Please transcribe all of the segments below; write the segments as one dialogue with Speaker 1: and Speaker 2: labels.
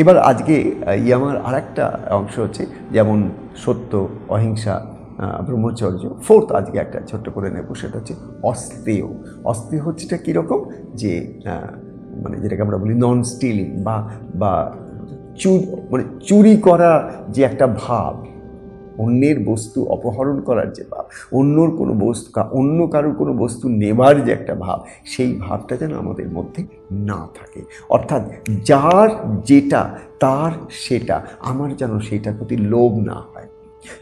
Speaker 1: এবার আজকে আমার আরেকটা অংশ হচ্ছে যেমন সত্য, অহিংসা, ব্রহ্মচর্য। ফোর্থ আজকে একটা ছোট্ট করে নেব, সেটা হচ্ছে অস্তেয়। অস্তেয় হচ্ছেটা কীরকম, যে মানে যেটাকে আমরা বলি নন স্টিলিং বা বা মানে চুরি করা যে একটা ভাব, অন্যের বস্তু অপহরণ করার যে ভাব, অন্যর কোনো বস্তু, অন্য কারোর কোনো বস্তু নেবার যে একটা ভাব, সেই ভাবটা যেন আমাদের মধ্যে না থাকে। অর্থাৎ যার যেটা তার সেটা, আমার যেন সেইটার প্রতি লোভ না হয়।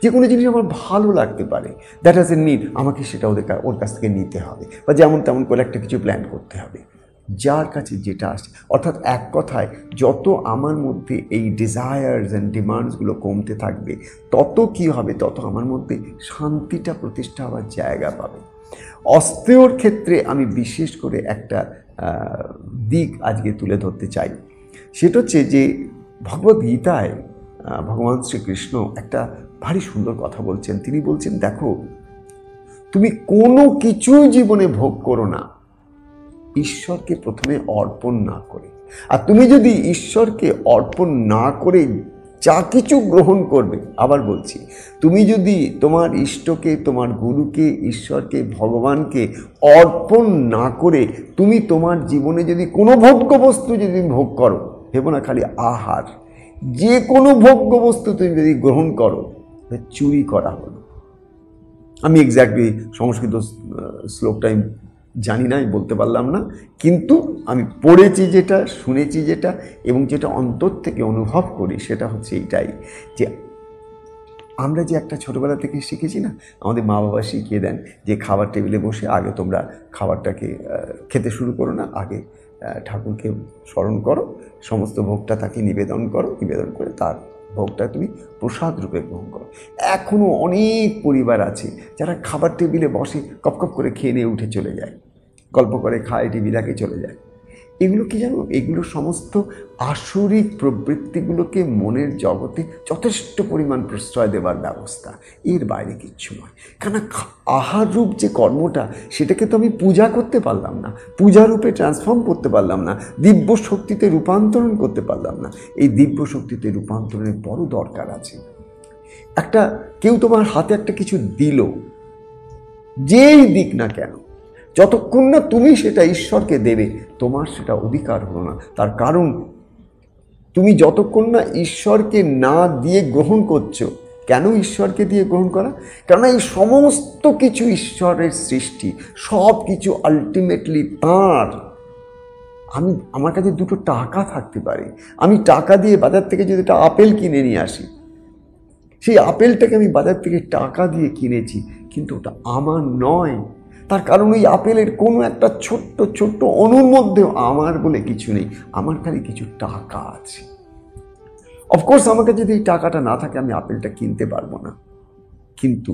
Speaker 1: যে কোনো জিনিস আমার ভালো লাগতে পারে, দ্যাট ডাজন্ট মিন আমাকে সেটা ওর কাছ থেকে নিতে হবে বা যেমন তেমন করে একটা কিছু প্ল্যান করতে হবে। যার কাছে যেটা আসে, অর্থাৎ এক কথায় যত আমার মধ্যে এই ডিজায়ার্স অ্যান্ড ডিমান্ডসগুলো কমতে থাকবে, তত কি হবে, তত আমার মধ্যে শান্তিটা প্রতিষ্ঠা হওয়ার জায়গা পাবে। অস্তেয়র ক্ষেত্রে আমি বিশেষ করে একটা দিক আজকে তুলে ধরতে চাই। সেটা হচ্ছে যে ভগবদ্গীতায় ভগবান শ্রীকৃষ্ণ একটা ভারী সুন্দর কথা বলছেন। তিনি বলছেন, দেখো, তুমি কোনো কিছুই জীবনে ভোগ করো না ঈশ্বরকে প্রথমে অর্পণ না করে। আর তুমি যদি ঈশ্বরকে অর্পণ না করে যা কিছু গ্রহণ করবে, আবার বলছি, তুমি যদি তোমার ইষ্টকে, তোমার গুরুকে, ঈশ্বরকে, ভগবানকে অর্পণ না করে তুমি তোমার জীবনে যদি কোনো ভোগ্য বস্তু যদি ভোগ করো, ভেবো না খালি আহার, যে কোনো ভোগ্য বস্তু তুমি যদি গ্রহণ করো, চুরি করা হলো। আমি এক্স্যাক্টলি সংস্কৃত শ্লোকটাই জানি না, বলতে পারলাম না, কিন্তু আমি পড়েছি যেটা, শুনেছি যেটা, এবং যেটা অন্তর থেকে অনুভব করি সেটা হচ্ছে এইটাই, যে আমরা যে একটা ছোটোবেলা থেকে শিখেছি না, আমাদের মা বাবা শিখিয়ে দেন যে খাবার টেবিলে বসে আগে তোমরা খাবারটাকে খেতে শুরু করো না, আগে ঠাকুরকে স্মরণ করো, সমস্ত ভোগটা তাকে নিবেদন করো, নিবেদন করে তার ভোগটা তুমি প্রসাদ রূপে গ্রহণ করো। এখনও অনেক পরিবার আছে যারা খাবার টেবিলে বসে কপ কপ করে খেয়ে নিয়ে উঠে চলে যায়, গল্প করে খায়, টিভি দেখে চলে যায়। এগুলো কি জানো, এগুলো সমস্ত আসরিক প্রবৃত্তিগুলোকে মনের জগতে যথেষ্ট পরিমাণ প্রশ্রয় দেওয়ার ব্যবস্থা, এর বাইরে কিচ্ছু নয়। কেন আহাররূপ যে কর্মটা, সেটাকে তো আমি পূজা করতে পারলাম না, পূজারূপে ট্রান্সফর্ম করতে পারলাম না, দিব্য শক্তিতে রূপান্তরণ করতে পারলাম না। এই দিব্য শক্তিতে রূপান্তরণের বড় দরকার আছে। একটা কেউ তোমার হাতে একটা কিছু দিল, যেই দিক না কেন, যতক্ষণ না তুমি সেটা ঈশ্বরকে দেবে, তোমার সেটা অধিকার হলো না। তার কারণ তুমি যতক্ষণ না ঈশ্বরকে না দিয়ে গ্রহণ করছো। কেন ঈশ্বরকে দিয়ে গ্রহণ করা? কারণ এই সমস্ত কিছু ঈশ্বরের সৃষ্টি, সব কিছু আলটিমেটলি তাঁর। আমার কাছে দুটো টাকা থাকতে পারে, আমি টাকা দিয়ে বাজার থেকে যদি একটা আপেল কিনে নিয়ে আসি, সেই আপেলটাকে আমি বাজার থেকে টাকা দিয়ে কিনেছি, কিন্তু ওটা আমার নয়। তার কারণ ওই আপেলের কোনো একটা ছোট্ট ছোট্ট অণুর মধ্যেও আমার বলে কিছু নেই, আমার খালি কিছু টাকা আছে। অফকোর্স আমার কাছে যদি এই টাকাটা না থাকে, আমি আপেলটা কিনতে পারবো না। কিন্তু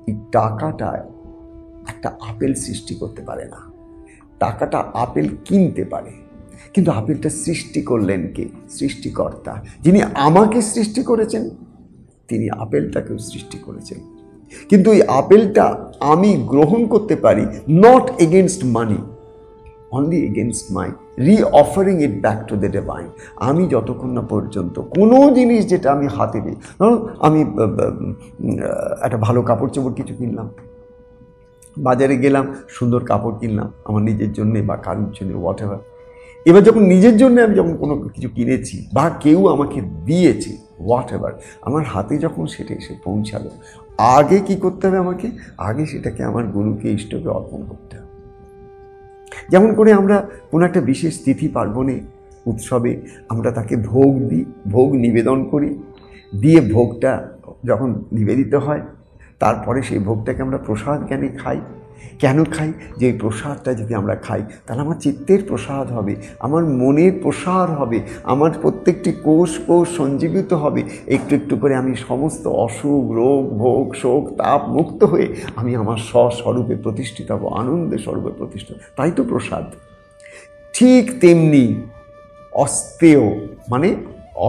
Speaker 1: এই টাকাটা একটা আপেল সৃষ্টি করতে পারে না। টাকাটা আপেল কিনতে পারে, কিন্তু আপেলটা সৃষ্টি করলেন কে? সৃষ্টিকর্তা। যিনি আমাকে সৃষ্টি করেছেন, তিনি আপেলটাকেও সৃষ্টি করেছেন। কিন্তু এই আপেলটা আমি গ্রহণ করতে পারি not against money, only against my re-offering it back to the divine. আমি যতক্ষণ না পর্যন্ত কোনো জিনিস যেটা আমি হাতে দিই, ধরো আমি একটা ভালো কাপড় চোপড় কিছু কিনলাম, বাজারে গেলাম, সুন্দর কাপড় কিনলাম আমার নিজের জন্যে বা কারোর জন্য, হোয়াট এভার। এবার যখন নিজের জন্য আমি যখন কোনো কিছু কিনেছি বা কেউ আমাকে দিয়েছে, হোয়াট এভার, আমার হাতে যখন সেটা এসে পৌঁছালো, আগে কি করতে হবে আমাকে? আগে সেটাকে আমার গুরুকে, ইষ্টকে অর্পণ করতে হবে। যেমন করে আমরা কোনো একটা বিশেষ তিথি পার্বণে, উৎসবে আমরা তাকে ভোগ দিই, ভোগ নিবেদন করি, দিয়ে ভোগটা যখন নিবেদিত হয়, তারপরে সেই ভোগটাকে আমরা প্রসাদ জ্ঞানে খাই। কেন খাই? যে এই প্রসাদটা যদি আমরা খাই, তাহলে আমার চিত্তের প্রসাদ হবে, আমার মনের প্রসার হবে, আমার প্রত্যেকটি কোষ কোষ সঞ্জীবিত হবে। একটু একটু করে আমি সমস্ত অসুখ, রোগ, ভোগ, শোক, তাপ মুক্ত হয়ে আমি আমার স্বস্বরূপে প্রতিষ্ঠিত হব, আনন্দের স্বরূপে প্রতিষ্ঠিত। তাই তো প্রসাদ। ঠিক তেমনি অস্তেয় মানে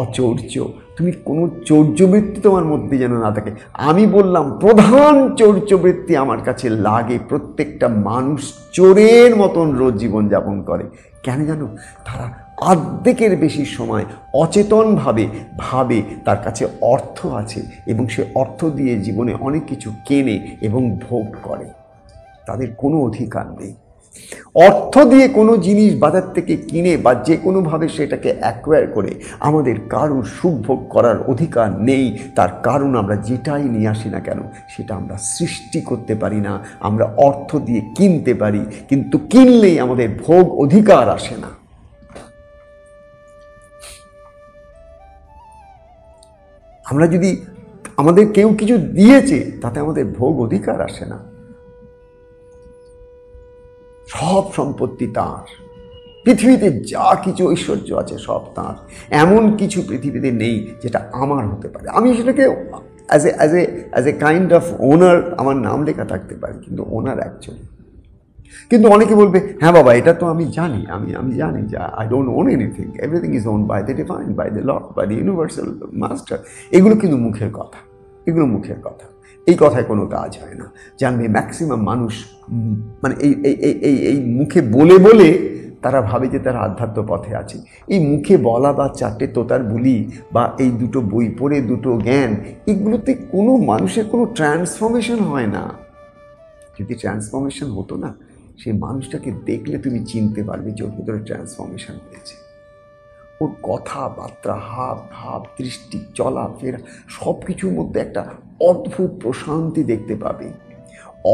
Speaker 1: অচৌর্য। তুমি কোনো চৌর্যবৃত্তি তোমার মধ্যে যেন না থাকে। আমি বললাম প্রধান চৌর্যবৃত্তি আমার কাছে লাগে, প্রত্যেকটা মানুষ চোরের মতন রোজ জীবনযাপন করে। কেন জানো? তারা অর্ধেকের বেশি সময় অচেতনভাবে ভাবে তার কাছে অর্থ আছে এবং সে অর্থ দিয়ে জীবনে অনেক কিছু কেনে এবং ভোগ করে। তাদের কোনো অধিকার নেই। অর্থ দিয়ে কোনো জিনিস বাজার থেকে কিনে বা যে কোনোভাবে সেটাকে অ্যাকোয়ার করে আমাদের কারোর সুখ ভোগ করার অধিকার নেই। তার কারণ আমরা যেটাই নিয়ে আসি না কেন সেটা আমরা সৃষ্টি করতে পারি না। আমরা অর্থ দিয়ে কিনতে পারি, কিন্তু কিনলেই আমাদের ভোগ অধিকার আসে না। আমরা যদি আমাদের কেউ কিছু দিয়েছে তাতে আমাদের ভোগ অধিকার আসে না। সব সম্পত্তি তাঁর, পৃথিবীতে যা কিছু ঐশ্বর্য আছে সব তাঁর। এমন কিছু পৃথিবীতে নেই যেটা আমার হতে পারে। আমি সেটাকে অ্যাজ এ কাইন্ড অফ ওনার আমার নাম লেখা থাকতে পারে, কিন্তু ওনার অ্যাকচুয়ালি। কিন্তু অনেকে বলবে, হ্যাঁ বাবা এটা তো আমি জানি, আমি জানি যে I don't own anything, everything is own by the divine, by the lord, by the universal master. এগুলো কিন্তু মুখের কথা, এগুলো মুখের কথা। এই কথায় কোনো কাজ হয় না। জানবে ম্যাক্সিমাম মানুষ মানে এই মুখে বলে বলে তারা ভাবে যে তারা আধ্যাত্ম পথে আছে। এই মুখে বলা বা চারটে তোতার বুলি বা এই দুটো বই পড়ে দুটো জ্ঞান, এগুলোতে কোনো মানুষের কোনো ট্রান্সফরমেশন হয় না। যদি ট্রান্সফরমেশন হতো না, সেই মানুষটাকে দেখলে তুমি চিনতে পারবে যে ওর ভিতরে ট্রান্সফরমেশন হয়েছে। ওর কথাবার্তা, হাব ভাব, দৃষ্টি, চলাফেরা সব কিছুর মধ্যে একটা অদ্ভুত প্রশান্তি দেখতে পাবে,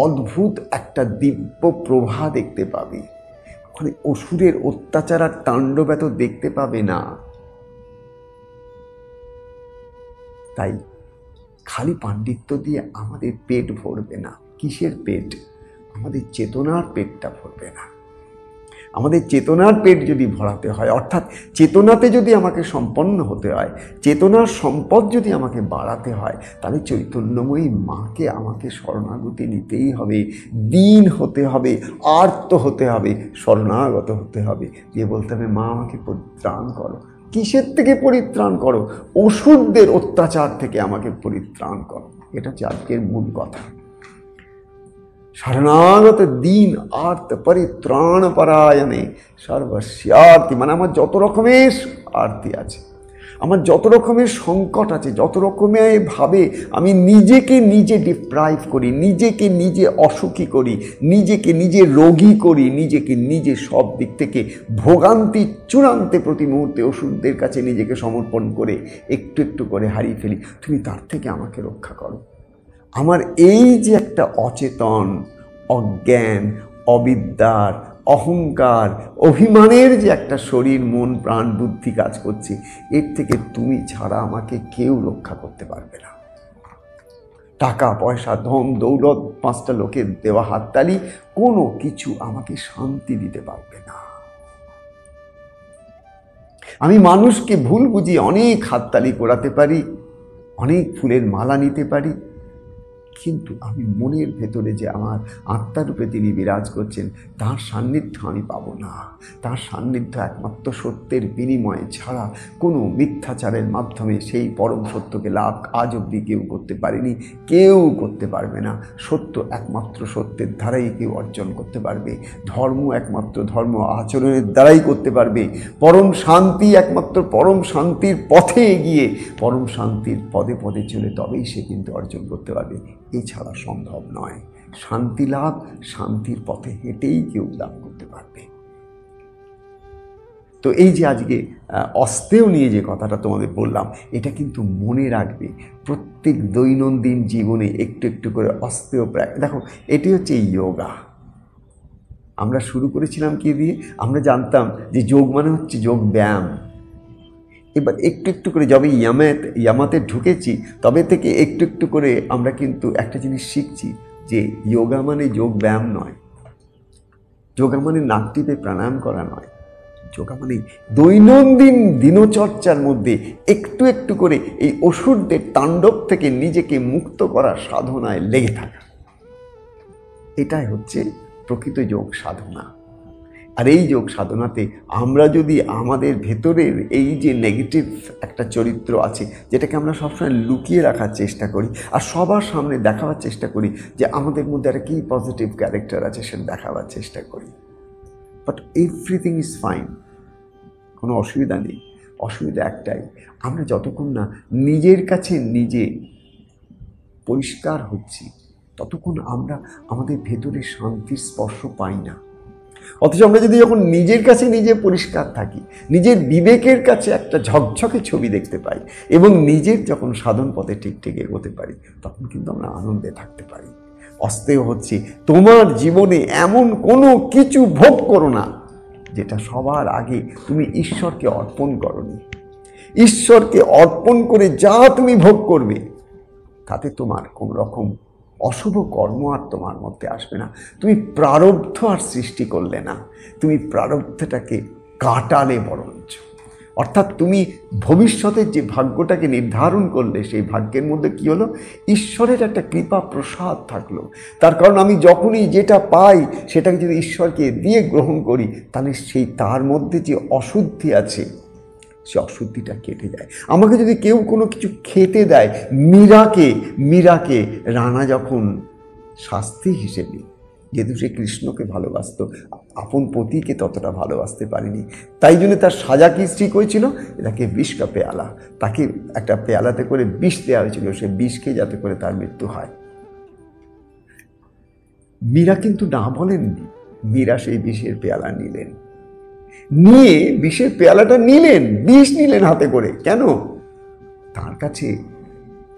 Speaker 1: অদ্ভুত একটা দিব্য প্রভা দেখতে পাবে। ওখানে অসুরের অত্যাচার আর তাণ্ডব এত দেখতে পাবে না। তাই খালি পাণ্ডিত্য দিয়ে আমাদের পেট ভরবে না। কিসের পেট? আমাদের চেতনার পেটটা ভরবে না। আমাদের চেতনার পেট যদি ভরাতে হয়, অর্থাৎ চেতনাতে যদি আমাকে সম্পন্ন হতে হয়, চেতনার সম্পদ যদি আমাকে বাড়াতে হয়, তাহলে চৈতন্যময়ী মাকে আমাকে শরণাগতি নিতেই হবে, দীন হতে হবে, আর্ত হতে হবে, শরণাগত হতে হবে। দিয়ে বলতে হবে, মা আমাকে পরিত্রাণ করো। কিসের থেকে পরিত্রাণ করো? অসুরদের অত্যাচার থেকে আমাকে পরিত্রাণ করো। এটা হচ্ছে আজকের মূল কথা। শরণাগত দীন আর্ত পরিত্রাণ পরায়ণে সর্বস্যার্তি, মানে আমার যত রকমের আরতি আছে, আমার যত রকমের সংকট আছে, যত রকমের ভাবে আমি নিজেকে নিজে ডিপ্রাইভ করি, নিজেকে নিজে অসুখী করি, নিজেকে নিজে রোগী করি, নিজেকে নিজে সব দিক থেকে ভোগান্তি চূড়ান্তে প্রতি মুহূর্তে ওষুধদের কাছে নিজেকে সমর্পণ করে একটু একটু করে হারিয়ে ফেলি, তুমি তার থেকে আমাকে রক্ষা করো। আমার এই যে একটা অচেতন, অজ্ঞান, অবিদ্যার, অহংকার, অভিমানের যে একটা শরীর, মন, প্রাণ, বুদ্ধি কাজ করছে, এর থেকে তুমি ছাড়া আমাকে কেউ রক্ষা করতে পারবে না। টাকা পয়সা, ধন দৌলত, 5টা লোকের দেওয়া হাততালি কোনো কিছু আমাকে শান্তি দিতে পারবে না। আমি মানুষকে ভুল বুঝিয়ে অনেক হাততালি করাতে পারি, অনেক ফুলের মালা নিতে পারি, কিন্তু আমি মনের ভেতরে যে আমার আত্মারূপে তিনি বিরাজ করছেন, তার সান্নিধ্য আমি পাবো না। তার সান্নিধ্য একমাত্র সত্যের বিনিময়ে ছাড়া কোনো মিথ্যাচারের মাধ্যমে সেই পরম সত্যকে লাভ আজ অবধি কেউ করতে পারেনি, কেউ করতে পারবে না। সত্য একমাত্র সত্যের দ্বারাই কেউ অর্জন করতে পারবে, ধর্ম একমাত্র ধর্ম আচরণের দ্বারাই করতে পারবে, পরম শান্তি একমাত্র পরম শান্তির পথে এগিয়ে পরম শান্তির পদে পদে চলে তবেই সে কিন্তু অর্জন করতে পারবে। এছাড়া সম্ভব নয়। শান্তি লাভ শান্তির পথে হেঁটেই কেউ লাভ করতে পারবে। তো এই যে আজকে অস্তেয় নিয়ে যে কথাটা তোমাদের বললাম, এটা কিন্তু মনে রাখবে। প্রত্যেক দৈনন্দিন জীবনে একটু একটু করে অস্তেয় দেখো, এটি হচ্ছে ইয়োগা। আমরা শুরু করেছিলাম কি দিয়ে? আমরা জানতাম যে যোগ মানে হচ্ছে যোগ ব্যায়াম। এবার একটু একটু করে যবে ইয়ামাতে ঢুকেছি তবে থেকে একটু একটু করে আমরা কিন্তু একটা জিনিস শিখছি যে যোগা মানে যোগ ব্যায়াম নয়, যোগা মানে নাক টিপে প্রাণায়াম করা নয়, যোগা মানে দৈনন্দিন দিনচর্চার মধ্যে একটু একটু করে এই অসুরদের তাণ্ডব থেকে নিজেকে মুক্ত করার সাধনায় লেগে থাকা। এটাই হচ্ছে প্রকৃত যোগ সাধনা। আর এই যোগ সাধনাতে আমরা যদি আমাদের ভেতরের এই যে নেগেটিভ একটা চরিত্র আছে, যেটাকে আমরা সবসময় লুকিয়ে রাখার চেষ্টা করি আর সবার সামনে দেখাবার চেষ্টা করি যে আমাদের মধ্যে একটা কী পজিটিভ ক্যারেক্টার আছে, সেটা দেখাবার চেষ্টা করি, বাট এভরিথিং ইজ ফাইন, কোনো অসুবিধা নেই। অসুবিধা একটাই, আমরা যতক্ষণ না নিজের কাছে নিজে পরিষ্কার হচ্ছি ততক্ষণ আমরা আমাদের ভেতরে শান্তির স্পর্শ পাই না। অথচ আমরা যদি যখন নিজের কাছে নিজে পরিষ্কার থাকি, নিজের বিবেকের কাছে একটা ঝকঝকে ছবি দেখতে পাই এবং নিজের যখন সাধন পথে ঠিক ঠিক এগোতে পারি, তখন কিন্তু আমরা আনন্দে থাকতে পারি। অস্তেয় হচ্ছে তোমার জীবনে এমন কোনো কিছু ভোগ করো না যেটা সবার আগে তুমি ঈশ্বরকে অর্পণ করোনি। ঈশ্বরকে অর্পণ করে যা তুমি ভোগ করবে তাতে তোমার কোনো রকম অশুভ কর্ম আর তোমার মধ্যে আসবে না। তুমি প্রারব্ধ আর সৃষ্টি করলে না, তুমি প্রারব্ধটাকে কাটালে বরঞ্চ। অর্থাৎ তুমি ভবিষ্যতের যে ভাগ্যটাকে নির্ধারণ করলে, সেই ভাগ্যের মধ্যে কি হলো, ঈশ্বরের একটা কৃপা প্রসাদ থাকলো। তার কারণ আমি যখনই যেটা পাই সেটাকে যদি ঈশ্বরকে দিয়ে গ্রহণ করি, তাহলে সেই তার মধ্যে যে অশুদ্ধি আছে সে অশুদ্ধিটা কেটে যায়। আমাকে যদি কেউ কোনো কিছু খেতে দেয়, মীরাকে রানা যখন শাস্তি হিসেবে, যেহেতু সে কৃষ্ণকে ভালোবাসত, আপন পতিকে ততটা ভালোবাসতে পারেনি, তাই জন্য তার সাজা কি ঠিক হয়েছিল, তাকে বিষ কা পেয়ালা, তাকে একটা পেয়ালাতে করে বিষ দেওয়া হয়েছিল, সে বিষ খেয়ে যাতে করে তার মৃত্যু হয়। মীরা কিন্তু না বলেননি, মীরা সেই বিষের পেয়ালা নিলেন, নিয়ে বিষের পেয়ালাটা নিলেন, বিষ নিলেন হাতে করে। কেন? তার কাছে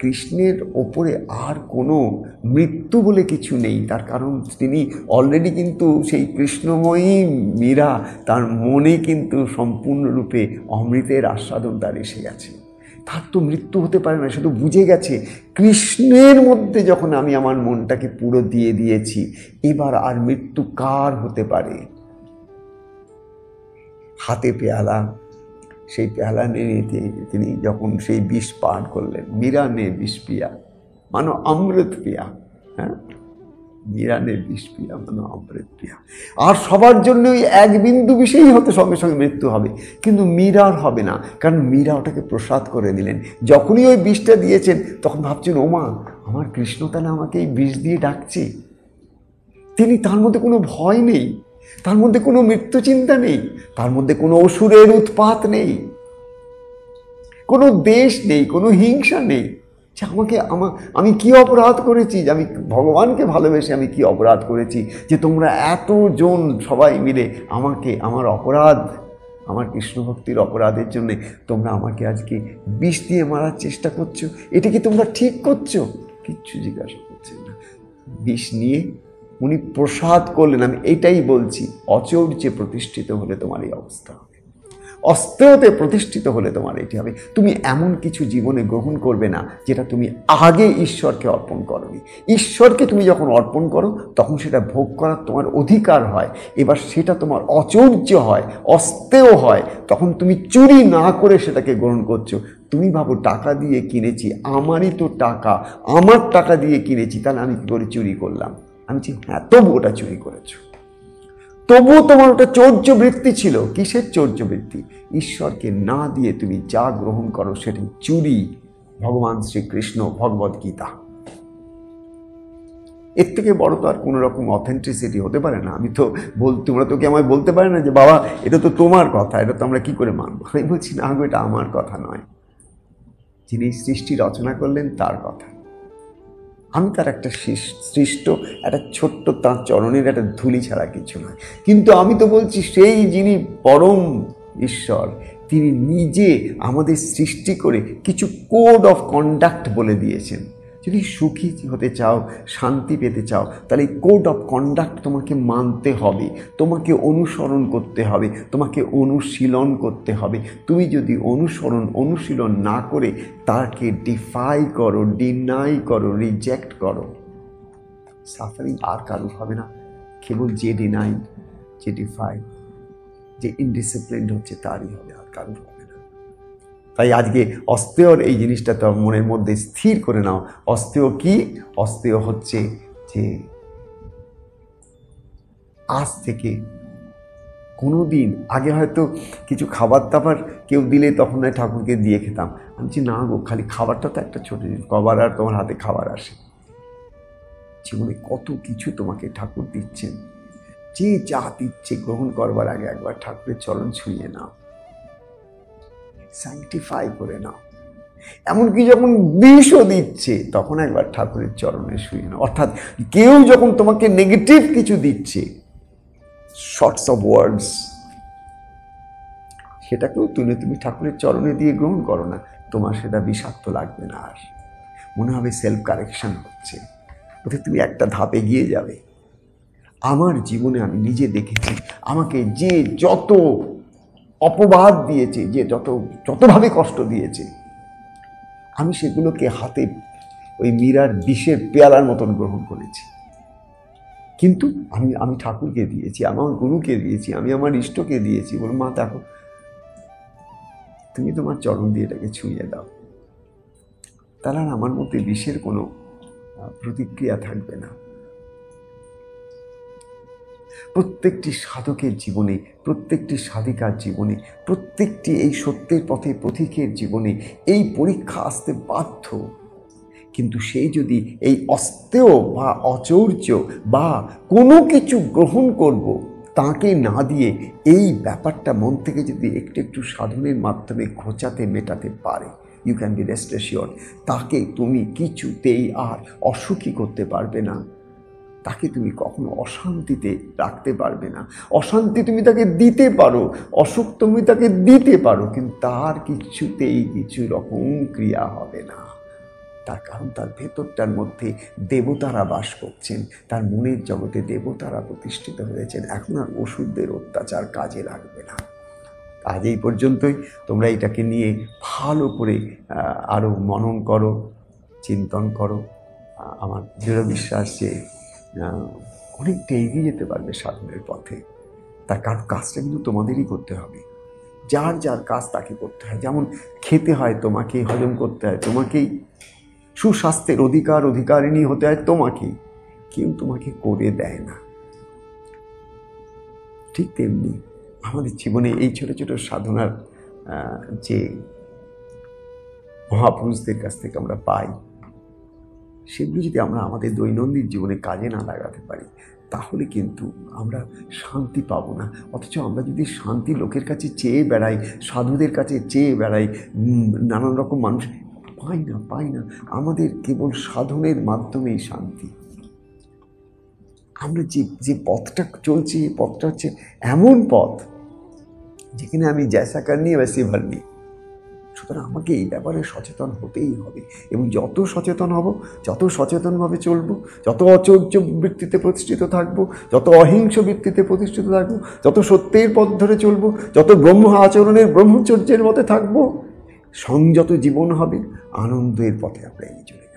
Speaker 1: কৃষ্ণের ওপরে আর কোনো মৃত্যু বলে কিছু নেই। তার কারণ তিনি অলরেডি কিন্তু সেই কৃষ্ণময়ী মীরা, তার মনে কিন্তু সম্পূর্ণরূপে অমৃতের আস্বাদন তার এসে গেছে। তার তো মৃত্যু হতে পারে না, সে তো বুঝে গেছে কৃষ্ণের মধ্যে যখন আমি আমার মনটাকে পুরো দিয়ে দিয়েছি, এবার আর মৃত্যু কার হতে পারে। হাতে পেয়ালা, সেই পেয়ালা নিয়ে তিনি যখন সেই বিষ পান করলেন, মীরা নে বিষ পিয়া মানো অমৃত পিয়া। হ্যাঁ, মীরা নে বিষ পিয়া মানো অমৃত পিয়া। আর সবার জন্য ওই এক বিন্দু বিষেই হতে সঙ্গে সঙ্গে মৃত্যু হবে, কিন্তু মীরার হবে না, কারণ মীরা ওটাকে প্রসাদ করে দিলেন। যখনই ওই বিষটা দিয়েছেন তখন ভাবছেন, ওমা, আমার কৃষ্ণ তাহলে আমাকে এই বিষ দিয়ে ডাকছে। তিনি, তার মধ্যে কোনো ভয় নেই, তার মধ্যে কোনো মৃত্যু চিন্তা নেই, তার মধ্যে কোনো অসুরের উৎপাত নেই, কোনো দেশ নেই, কোনো হিংসা নেই যে আমি কি অপরাধ করেছি, যে আমি ভগবানকে ভালোবেসে আমি কি অপরাধ করেছি যে তোমরা এতজন সবাই মিলে আমার অপরাধ, আমার কৃষ্ণ ভক্তির অপরাধের জন্যে তোমরা আমাকে আজকে বিষ দিয়ে মারার চেষ্টা করছো। এটা কি তোমরা ঠিক করছো? কিচ্ছু জিজ্ঞাসা করছেন না। বিষ নিয়ে উনি প্রসাদ করলেন। আমি এটাই বলছি, অচৌর্যে প্রতিষ্ঠিত হলে তোমার এই অবস্থা হবে, অস্তেয়তে প্রতিষ্ঠিত হলে তোমার এটি হবে। তুমি এমন কিছু জীবনে গ্রহণ করবে না যেটা তুমি আগে ঈশ্বরকে অর্পণ করোনি। ঈশ্বরকে তুমি যখন অর্পণ করো তখন সেটা ভোগ করার তোমার অধিকার হয়। এবার সেটা তোমার অচৌর্য হয়, অস্তেয় হয়, তখন তুমি চুরি না করে সেটাকে গ্রহণ করছো। তুমি ভাবো টাকা দিয়ে কিনেছি, আমারই তো টাকা, আমার টাকা দিয়ে কিনেছি, তাহলে আমি কি করে চুরি করলাম? আমি বলছি, হ্যাঁ, তবু ওটা চুরি করেছো, তবুও তোমার ওটা চৌর্য বৃত্তি ছিল। কিসের চৌর্য বৃত্তি? ঈশ্বরকে না দিয়ে তুমি যা গ্রহণ করো সেটি চুরি। ভগবান শ্রীকৃষ্ণ, ভগবদ গীতা। এর থেকে বড় তো আর কোনো রকম অথেন্টিসিটি হতে পারে না। তোমরা তো কি আমায় বলতে পারে না যে বাবা এটা তো তোমার কথা, এটা তো আমরা কি করে মানবো? আমি বলছি, না গো, এটা আমার কথা নয়, যিনি সৃষ্টি রচনা করলেন তার কথা। আমি তার একটা সৃষ্ট একটা ছোট্ট, তাঁর চরণের একটা ধুলি ছাড়া কিছু নয়। কিন্তু আমি তো বলছি, সেই যিনি পরম ঈশ্বর, তিনি নিজে আমাদের সৃষ্টি করে কিছু কোড অফ কন্ডাক্ট বলে দিয়েছেন। যদি সুখী হতে চাও, শান্তি পেতে চাও, তাহলে এই কোড অফ কন্ডাক্ট তোমাকে মানতে হবে, তোমাকে অনুসরণ করতে হবে, তোমাকে অনুশীলন করতে হবে। তুমি যদি অনুশীলন না করে তাকে ডিফাই করো, ডিনাই করো, রিজেক্ট করো, সাফারিং আর কারোর হবে না, কেবল যে ডিনাই, যে ডিফাই, যে ইনডিসিপ্লিনড হচ্ছে তারই হবে, আর কারোর হবে না। তাই আজকে অস্তেয়র এই জিনিসটা তো মনের মধ্যে স্থির করে নাও। অস্তেয় কি? অস্তেয় হচ্ছে যে আজ থেকে কোনো দিন আগে হয়তো কিছু খাবার দাবার কেউ দিলে তখন নয় ঠাকুরকে দিয়ে খেতাম। আমি বলছি, না গো, খালি খাবারটা তো একটা ছোট জিনিস, কবার আর তোমার হাতে খাবার আসে? জীবনে কত কিছু তোমাকে ঠাকুর দিচ্ছেন। যে যা দিচ্ছে গ্রহণ করবার আগে একবার ঠাকুরের চরণ ছুঁয়ে নাও, স্যাংটিফাই করে নাও। এমনকি যখন বিষও দিচ্ছে তখন একবার ঠাকুরের চরণে শুয়ে নাও। অর্থাৎ কেউ যখন তোমাকে নেগেটিভ কিছু দিচ্ছে, শর্টস অফ ওয়ার্ডস, সেটাকেও তুমি ঠাকুরের চরণে দিয়ে গ্রহণ করো না, তোমার সেটা বিষাক্ত লাগবে না, আর মনে হবে সেলফ কারেকশন হচ্ছে, ওতে তুমি একটা ধাপ এগিয়ে যাবে। আমার জীবনে আমি নিজে দেখেছি, আমাকে যে যত অপবাদ দিয়েছে, যে যতভাবে কষ্ট দিয়েছে, আমি সেগুলোকে হাতে ওই মীরার বিষের পেয়ালার মতন গ্রহণ করেছি। কিন্তু আমি ঠাকুরকে দিয়েছি, আমার গুরুকে দিয়েছি, আমি আমার ইষ্টকে দিয়েছি। বলুন, মা দেখো, তুমি তোমার চরণ দিয়ে এটাকে ছুঁয়ে দাও, তাহলে আর আমার মধ্যে বিষের কোনো প্রতিক্রিয়া থাকবে না। প্রত্যেকটি সাধকের জীবনে, প্রত্যেকটি সাধিকার জীবনে, প্রত্যেকটি এই সত্যের পথে পথিকের জীবনে এই পরীক্ষা আসতে বাধ্য। কিন্তু সেই যদি এই অস্তেয় বা অচৌর্য বা কোনো কিছু গ্রহণ করব তাকে না দিয়ে এই ব্যাপারটা মন থেকে যদি একটু একটু সাধনের মাধ্যমে ঘোচাতে মেটাতে পারে, you can be rest assured, তাকে তুমি কিছুতেই আর অসুখী করতে পারবে না, তাকে তুমি কখনো অশান্তিতে রাখতে পারবে না। অশান্তি তুমি তাকে দিতে পারো, অসুখ তুমি তাকে দিতে পারো, কিন্তু তার কিছুতেই কিছু রকম ক্রিয়া হবে না। তার কারণ তার ভেতরটার মধ্যে দেবতারা বাস করছেন, তার মনের জগতে দেবতারা প্রতিষ্ঠিত হয়েছেন। এখন আর ওষুধদের অত্যাচার কাজে লাগবে না। আজ এই পর্যন্তই। তোমরা এটাকে নিয়ে ভালো করে আরও মনন করো, চিন্তন করো। আমার দৃঢ় বিশ্বাস যে অনেকটা এগিয়ে যেতে পারবে সাধনের পথে। তার কারণ কাজটা কিন্তু তোমাদেরই করতে হবে, যার যার কাজ তাকে করতে হয়। যেমন খেতে হয় তোমাকেই, হজম করতে হয় তোমাকেই, সুস্বাস্থ্যের অধিকারিণী হতে হয় তোমাকেই, কেউ তোমাকে করে দেয় না। ঠিক তেমনি আমাদের জীবনে এই ছোট ছোট সাধনার যে মহাপুরুষদের কাছ থেকে আমরা পাই, সেগুলো যদি আমরা আমাদের দৈনন্দিন জীবনে কাজে না লাগাতে পারি, তাহলে কিন্তু আমরা শান্তি পাবো না। অথচ আমরা যদি শান্তি লোকের কাছে চেয়ে বেড়াই, সাধুদের কাছে চেয়ে বেড়াই, নানান রকম মানুষ পাই না। আমাদের কেবল সাধনের মাধ্যমেই শান্তি। আমরা যে পথটা চলছি, এই পথটা হচ্ছে এমন পথ যেখানে আমি জৈসা করনি वैसे भरनी। সুতরাং আমাকে এই ব্যাপারে সচেতন হতেই হবে, এবং যত সচেতন হব, যত সচেতনভাবে চলবো, যত অচৌর্য বৃত্তিতে প্রতিষ্ঠিত থাকবো, যত অহিংস বৃত্তিতে প্রতিষ্ঠিত থাকবো, যত সত্যের পথ ধরে চলবো, যত ব্রহ্ম আচরণের ব্রহ্মচর্যের মতে থাকবো, সংযত জীবন হবে, আনন্দের পথে আমরা এগিয়ে চলে